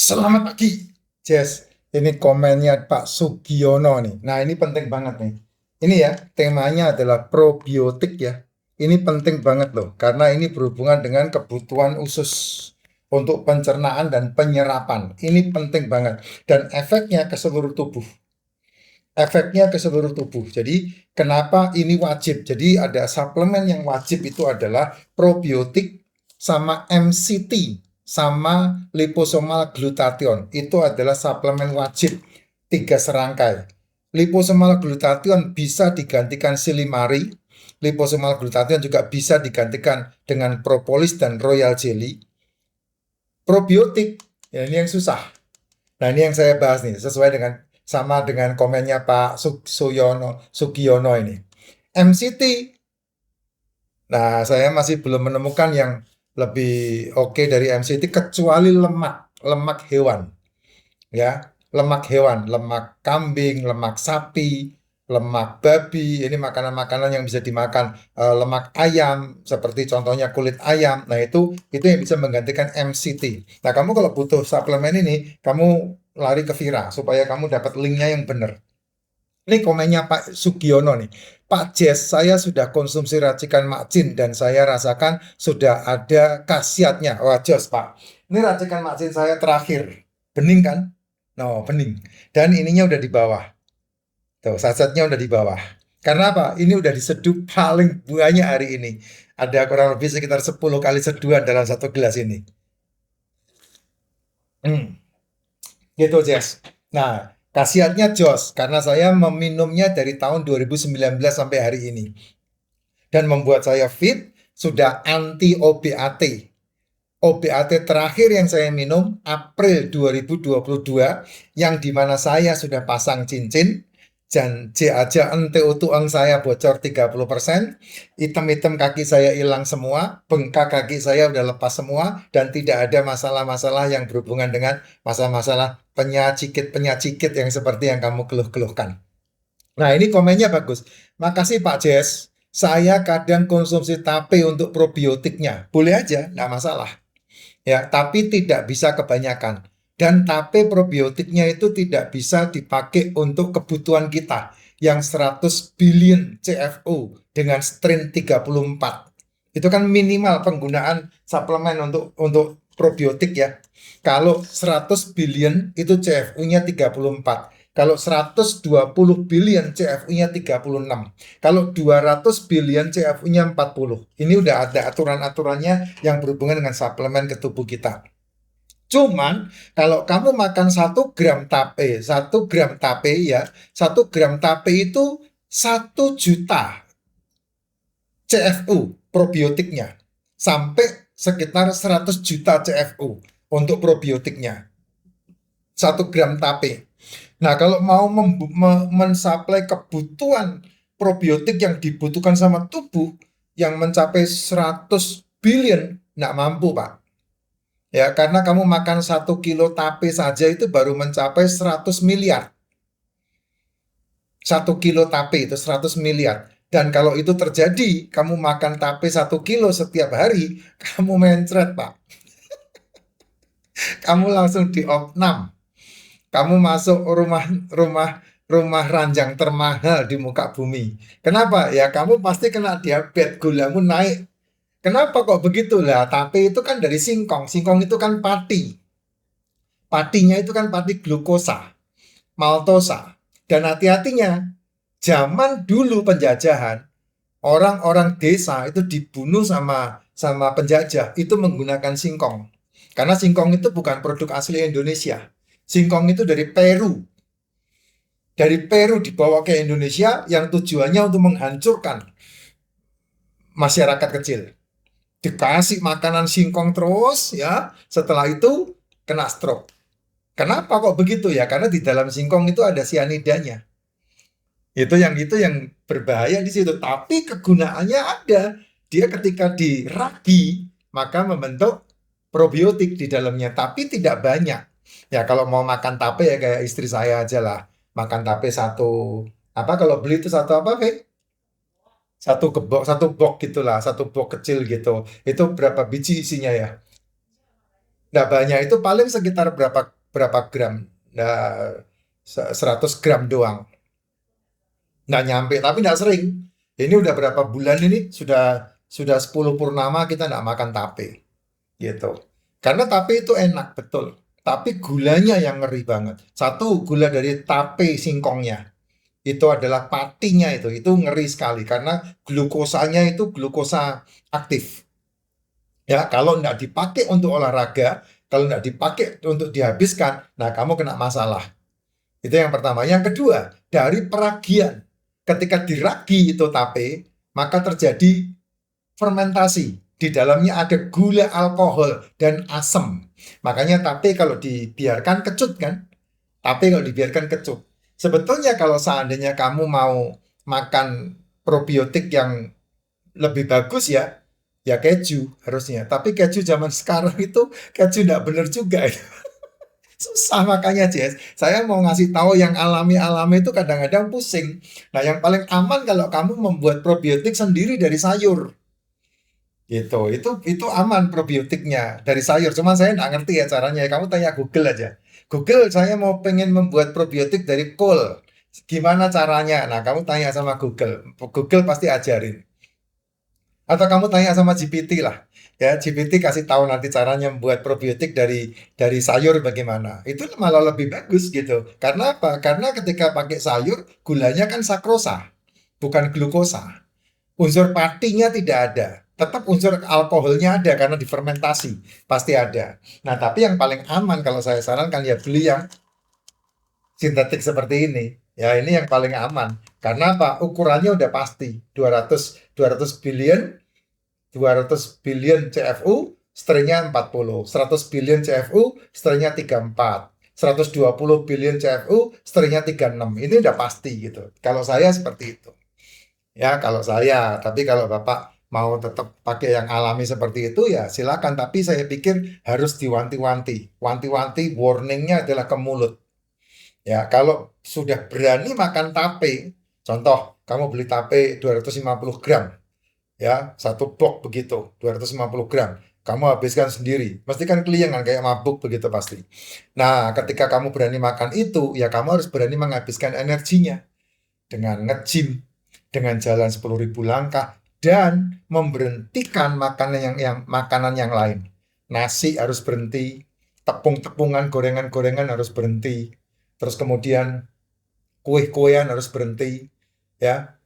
Selamat pagi, Jess. Ini komennya Pak Sugiono nih. Nah, ini penting banget nih. Ini ya, temanya adalah probiotik ya. Ini penting banget loh, karena ini berhubungan dengan kebutuhan usus untuk pencernaan dan penyerapan. Ini penting banget. Dan efeknya ke seluruh tubuh. Efeknya ke seluruh tubuh. Jadi, kenapa ini wajib? Jadi, ada suplemen yang wajib itu adalah probiotik sama MCT sama liposomal glutathione. Itu adalah suplemen wajib 3 serangkai. Liposomal glutathione bisa digantikan silimari. Liposomal glutathione juga bisa digantikan dengan propolis dan royal jelly. Probiotik, ya ini yang susah. Nah, ini yang saya bahas nih, sesuai dengan sama dengan komennya Pak Sugiono ini. MCT, nah saya masih belum menemukan yang lebih oke dari MCT kecuali lemak hewan, ya, lemak hewan, lemak kambing, lemak sapi, lemak babi, ini makanan-makanan yang bisa dimakan, lemak ayam, seperti contohnya kulit ayam. Nah, itu yang bisa menggantikan MCT. Nah, kamu kalau butuh suplemen ini, kamu lari ke Vira supaya kamu dapat linknya yang benar. Ini komennya Pak Sugiono nih. Pak Jess, saya sudah konsumsi racikan Makcin dan saya rasakan sudah ada khasiatnya. Wah, jos Pak. Ini racikan Makcin saya terakhir. Bening kan? No, bening. Dan ininya udah di bawah. Tuh, sasetnya udah di bawah. Karena apa? Ini udah diseduh paling banyak hari ini. Ada kurang lebih sekitar 10 kali seduhan dalam satu gelas ini. Hmm, gitu, Jess. Nah, khasiatnya jos, karena saya meminumnya dari tahun 2019 sampai hari ini. Dan membuat saya fit, sudah anti OBAT. OBAT terakhir yang saya minum April 2022, yang dimana saya sudah pasang cincin, dan J aja ente utuang saya bocor 30%, item-item kaki saya hilang semua, bengkak kaki saya udah lepas semua, dan tidak ada masalah-masalah yang berhubungan dengan masalah-masalah penyakit-penyakit yang seperti yang kamu keluh-keluhkan. Nah, ini komennya bagus. Makasih Pak Jess. Saya kadang konsumsi tape untuk probiotiknya. Boleh aja, nggak masalah. Ya, tapi tidak bisa kebanyakan. Dan tape probiotiknya itu tidak bisa dipakai untuk kebutuhan kita yang 100 billion CFO dengan strain 34. Itu kan minimal penggunaan suplemen untuk probiotik ya. Kalau 100 billion itu CFU-nya 34. Kalau 120 billion CFU-nya 36. Kalau 200 billion CFU-nya 40. Ini udah ada aturan-aturannya yang berhubungan dengan suplemen ke tubuh kita. Cuman kalau kamu makan 1 gram tape ya, 1 gram tape itu 1 juta CFU probiotiknya. Sampai sekitar 100 juta CFU untuk probiotiknya. 1 gram tape. Nah, kalau mau mensuplai kebutuhan probiotik yang dibutuhkan sama tubuh yang mencapai 100 billion, nggak mampu, Pak. Ya, karena kamu makan 1 kilo tape saja itu baru mencapai 100 miliar. 1 kilo tape itu 100 miliar. Dan kalau itu terjadi, kamu makan tape 1 kilo setiap hari, kamu mencret, Pak. Kamu langsung diopnam. Kamu masuk rumah rumah ranjang termahal di muka bumi. Kenapa? Ya kamu pasti kena diabetes, gulamu naik. Kenapa kok begitu lah? Tape itu kan dari singkong. Singkong itu kan pati. Patinya itu kan pati glukosa, maltosa. Dan hati-hatinya, zaman dulu penjajahan, orang-orang desa itu dibunuh sama sama penjajah itu menggunakan singkong. Karena singkong itu bukan produk asli Indonesia. Singkong itu dari Peru. Dari Peru dibawa ke Indonesia yang tujuannya untuk menghancurkan masyarakat kecil. Dikasih makanan singkong terus ya, setelah itu kena stroke. Kenapa kok begitu ya? Karena di dalam singkong itu ada sianidanya. Itu yang berbahaya di situ. Tapi kegunaannya ada. Dia ketika diragi maka membentuk probiotik di dalamnya, tapi tidak banyak. Ya kalau mau makan tape ya kayak istri saya aja lah. Makan tape satu apa kalau beli itu satu apa, Fe? Satu box gitulah, satu box kecil gitu. Itu berapa biji isinya ya? Nggak banyak, itu paling sekitar berapa berapa gram? Nah, 100 gram doang. Nggak nyampe, tapi nggak sering. Ini udah berapa bulan ini? Sudah 10 purnama kita nggak makan tape. Gitu. Karena tape itu enak, betul. Tapi gulanya yang ngeri banget. Satu, gula dari tape singkongnya. Itu adalah patinya itu ngeri sekali. Karena glukosanya itu glukosa aktif. Ya, kalau nggak dipakai untuk olahraga, kalau nggak dipakai untuk dihabiskan, nah kamu kena masalah. Itu yang pertama. Yang kedua, dari peragian. Ketika diragi itu tape, maka terjadi fermentasi. Di dalamnya ada gula, alkohol, dan asam. Makanya tape kalau dibiarkan kecut kan? Tape kalau dibiarkan kecut. Sebetulnya kalau seandainya kamu mau makan probiotik yang lebih bagus ya, ya keju harusnya. Tapi keju zaman sekarang itu keju nggak bener juga. Susah makanya Jess. Saya mau ngasih tahu yang alami-alami itu kadang-kadang pusing. Nah yang paling aman kalau kamu membuat probiotik sendiri dari sayur. Gitu, itu aman probiotiknya dari sayur. Cuma saya nggak ngerti ya caranya. Kamu tanya Google aja. Google, saya mau pengen membuat probiotik dari kol. Gimana caranya? Nah, kamu tanya sama Google. Google pasti ajarin. Atau kamu tanya sama GPT lah. Ya, GPT kasih tahu nanti caranya membuat probiotik dari sayur bagaimana. Itu malah lebih bagus gitu. Karena apa? Karena ketika pakai sayur, gulanya kan sakrosa, bukan glukosa. Unsur patinya tidak ada. Tetap unsur alkoholnya ada karena difermentasi. Pasti ada. Nah, tapi yang paling aman kalau saya sarankan ya beli yang sintetik seperti ini. Ya, ini yang paling aman. Karena apa? Ukurannya udah pasti. 200 billion, 200 billion CFU, strength-nya 40. 100 billion CFU, strength-nya 34. 120 billion CFU, strength-nya 36. Ini udah pasti gitu. Kalau saya seperti itu. Ya, kalau saya, tapi kalau Bapak mau tetap pakai yang alami seperti itu ya silakan, tapi saya pikir harus diwanti-wanti. Wanti-wanti warningnya adalah ke mulut. Ya, kalau sudah berani makan tape, contoh kamu beli tape 250 gram, ya, satu box begitu, 250 gram. Kamu habiskan sendiri. Pasti kan keliangan kayak mabuk begitu pasti. Nah, ketika kamu berani makan itu, ya kamu harus berani menghabiskan energinya dengan nge-gym, dengan jalan 10.000 langkah dan memberhentikan makanan yang lain. Nasi harus berhenti, tepung-tepungan, gorengan-gorengan harus berhenti. Terus kemudian kue-kuean harus berhenti, ya.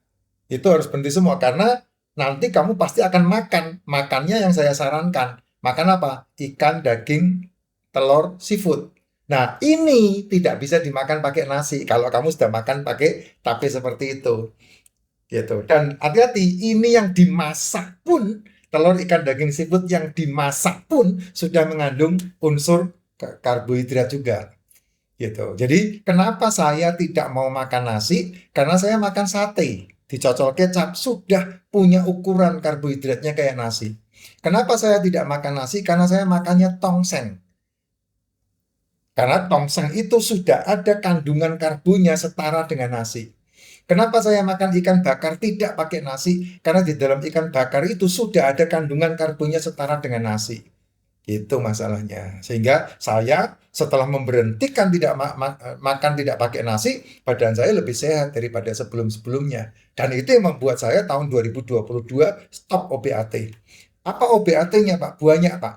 Itu harus berhenti semua karena nanti kamu pasti akan makan. Makannya yang saya sarankan. Makan apa? Ikan, daging, telur, seafood. Nah, ini tidak bisa dimakan pakai nasi kalau kamu sudah makan pakai tape seperti itu. Gitu. Dan hati-hati, ini yang dimasak pun, telur, ikan, daging, seafood yang dimasak pun sudah mengandung unsur karbohidrat juga. Gitu. Jadi kenapa saya tidak mau makan nasi? Karena saya makan sate, dicocol kecap, sudah punya ukuran karbohidratnya kayak nasi. Kenapa saya tidak makan nasi? Karena saya makannya tongseng. Karena tongseng itu sudah ada kandungan karbonya setara dengan nasi. Kenapa saya makan ikan bakar tidak pakai nasi? Karena di dalam ikan bakar itu sudah ada kandungan karbonya setara dengan nasi. Itu masalahnya. Sehingga saya setelah memberhentikan tidak makan tidak pakai nasi, badan saya lebih sehat daripada sebelum-sebelumnya. Dan itu yang membuat saya tahun 2022 stop OBAT. Apa OBAT-nya Pak? Banyak Pak.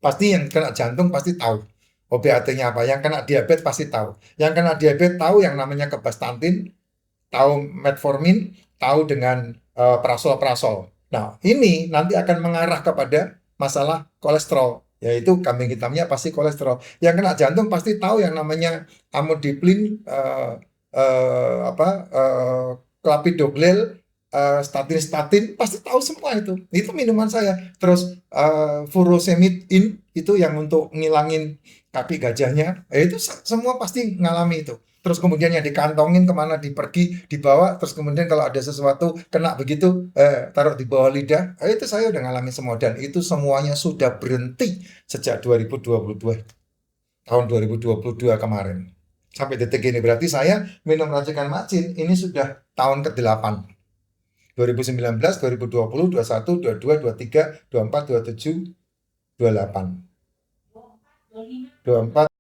Pasti yang kena jantung pasti tahu. OBAT-nya apa? Yang kena diabetes pasti tahu. Yang kena diabetes tahu yang namanya kebastantin, tahu metformin, tahu dengan prasol-prasol. Nah, ini nanti akan mengarah kepada masalah kolesterol, yaitu kambing hitamnya pasti kolesterol. Yang kena jantung pasti tahu yang namanya amodiplin, apa, clopidogrel, statin, pasti tahu semua itu. Itu minuman saya. Terus furosemidin itu yang untuk ngilangin kaki gajahnya, itu semua pasti ngalami itu. Terus kemudian yang dikantongin kemana dipergi, dibawa, terus kemudian kalau ada sesuatu kena begitu, taruh di bawah lidah, itu saya udah ngalami semua. Dan itu semuanya sudah berhenti sejak 2022, tahun 2022 kemarin. Sampai detik ini, berarti saya minum racikan macin, ini sudah tahun ke-8. 2019, 2020, 21, 22, 23, 24, 27, 28. 24